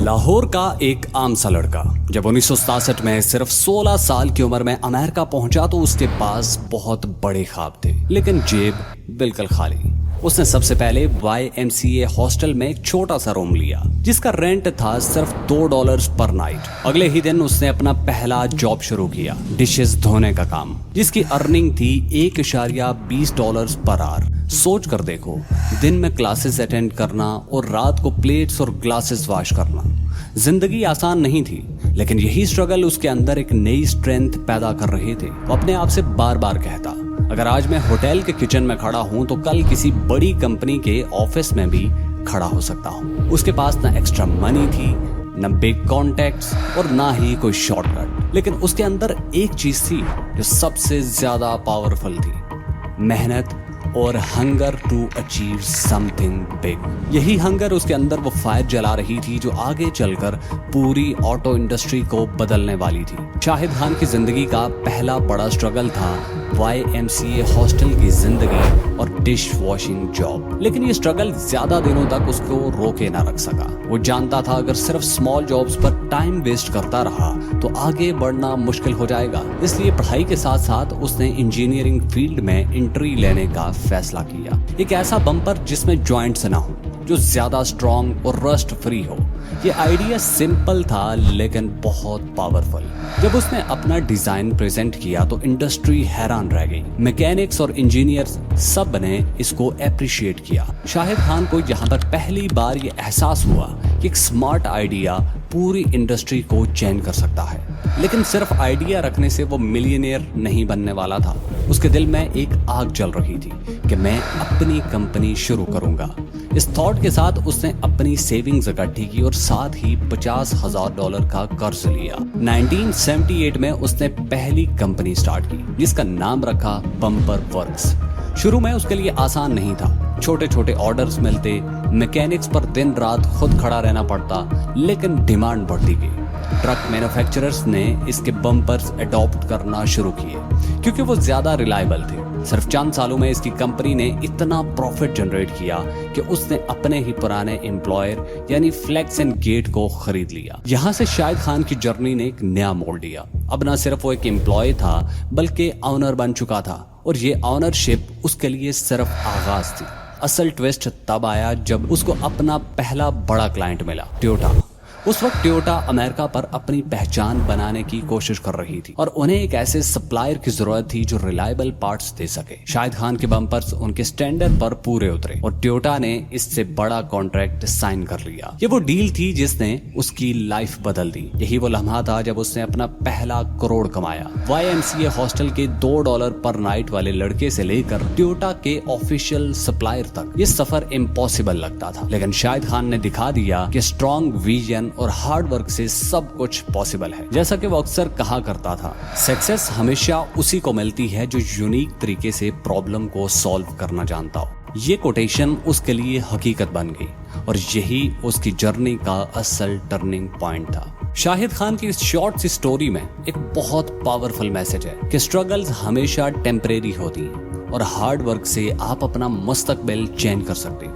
लाहौर का एक आम सा लड़का जब 1967 में सिर्फ 16 साल की उम्र में अमेरिका पहुंचा तो उसके पास बहुत बड़े ख्वाब थे, लेकिन जेब बिल्कुल खाली। उसने सबसे पहले YMCA हॉस्टल में एक छोटा सा रूम लिया जिसका रेंट था सिर्फ $2 पर नाइट। अगले ही दिन उसने अपना पहला जॉब शुरू किया, डिशेस धोने का काम, जिसकी अर्निंग थी $1.20 पर आवर। सोच कर देखो, दिन में क्लासेस अटेंड करना और रात को प्लेट्स और ग्लासेस वॉश करना। जिंदगी आसान नहीं थी, लेकिन यही स्ट्रगल उसके अंदर एक नई स्ट्रेंथ पैदा कर रहे थे। वो अपने आप से बार बार कहता, अगर आज मैं होटल के किचन में खड़ा हूं तो कल किसी बड़ी कंपनी के ऑफिस में भी खड़ा हो सकता हूं। उसके पास ना एक्स्ट्रा मनी थी, न बिग कॉन्टैक्ट्स और ना ही कोई शॉर्टकट, लेकिन उसके अंदर एक चीज थी जो सबसे ज्यादा पावरफुल थी, मेहनत और hunger to achieve something big. यही हंगर उसके अंदर वो फायर जला रही थी जो आगे चलकर पूरी ऑटो इंडस्ट्री को बदलने वाली थी। शाहिद खान की जिंदगी का पहला बड़ा स्ट्रगल था YMCA हॉस्टल की जिंदगी और डिश वॉशिंग जॉब, लेकिन ये स्ट्रगल ज्यादा दिनों तक उसको रोके ना रख सका। वो जानता था अगर सिर्फ स्मॉल जॉब्स पर टाइम वेस्ट करता रहा तो आगे बढ़ना मुश्किल हो जाएगा। इसलिए पढ़ाई के साथ साथ उसने इंजीनियरिंग फील्ड में एंट्री लेने का फैसला किया। एक ऐसा बम्पर जिसमें जॉइंट्स ना हो, जो ज्यादा स्ट्रॉन्ग और रस्ट फ्री हो। ये आइडिया सिंपल था लेकिन बहुत पावरफुल। जब उसने अपना डिजाइन प्रेजेंट किया तो इंडस्ट्री हैरान रह गई। मैकेनिक्स और इंजीनियर्स सब ने इसको अप्रिशिएट किया। शाहिद खान को यहाँ पर पहली बार ये एहसास हुआ कि एक स्मार्ट आइडिया पूरी इंडस्ट्री को चेंज कर सकता है। लेकिन सिर्फ आइडिया रखने से वो मिलियनेयर नहीं बनने वाला था। उसके दिल में एक आग जल रही थी कि मैं अपनी कंपनी शुरू करूंगा। इस थॉट के साथ उसने अपनी सेविंग्स इकट्ठी की और साथ ही $50,000 का कर्ज लिया। 1978 में उसने पहली कंपनी स्टार्ट की जिसका नाम रखा बम्पर वर्क्स। शुरू में उसके लिए आसान नहीं था, छोटे छोटे ऑर्डर्स मिलते, मैकेनिक्स पर दिन रात खुद खड़ा रहना पड़ता, लेकिन डिमांड बढ़ती गई। ट्रक मैन्युफैक्चरर्स ने इसके बम्पर्स अडॉप्ट करना शुरू किए क्योंकि वो ज्यादा रिलायबल थे। सिर्फ चंद सालों में इसकी कंपनी ने इतना प्रॉफिट जनरेट किया कि उसने अपने ही पुराने एम्प्लॉयर यानी फ्लेक्स एंड गेट को खरीद लिया। यहाँ से शाहिद खान की जर्नी ने एक नया मोड़ लिया। अब न सिर्फ वो एक एम्प्लॉय था बल्कि ऑनर बन चुका था, और ये ऑनरशिप उसके लिए सिर्फ आगाज थी। असल ट्विस्ट तब आया जब उसको अपना पहला बड़ा क्लाइंट मिला, टोयोटा। उस वक्त टोयोटा अमेरिका पर अपनी पहचान बनाने की कोशिश कर रही थी और उन्हें एक ऐसे सप्लायर की जरूरत थी जो रिलायबल पार्ट्स दे सके। शाहिद खान के बम्पर्स उनके स्टैंडर्ड पर पूरे उतरे और टोयोटा ने इससे बड़ा कॉन्ट्रैक्ट साइन कर लिया। ये वो डील थी जिसने उसकी लाइफ बदल दी। यही वो लम्हा था जब उसने अपना पहला करोड़ कमाया। YMCA हॉस्टल के $2 पर नाइट वाले लड़के से लेकर टोयोटा के ऑफिशियल सप्लायर तक ये सफर इम्पॉसिबल लगता था, लेकिन शाहिद खान ने दिखा दिया कि स्ट्रॉन्ग विजन और हार्ड वर्क से सब कुछ पॉसिबल है। जैसा कि वो अक्सर कहा करता था, सक्सेस हमेशा उसी को मिलती है जो यूनिक तरीके से प्रॉब्लम को सॉल्व करना जानता हो। ये कोटेशन उसके लिए हकीकत बन गई और यही उसकी जर्नी का असल टर्निंग पॉइंट था। शाहिद खान की इस शॉर्ट सी स्टोरी में एक बहुत पावरफुल मैसेज है कि स्ट्रगल्स हमेशा टेम्परेरी होती हैं और हार्ड वर्क से आप अपना मुस्तकबिल चेंज कर सकते हैं।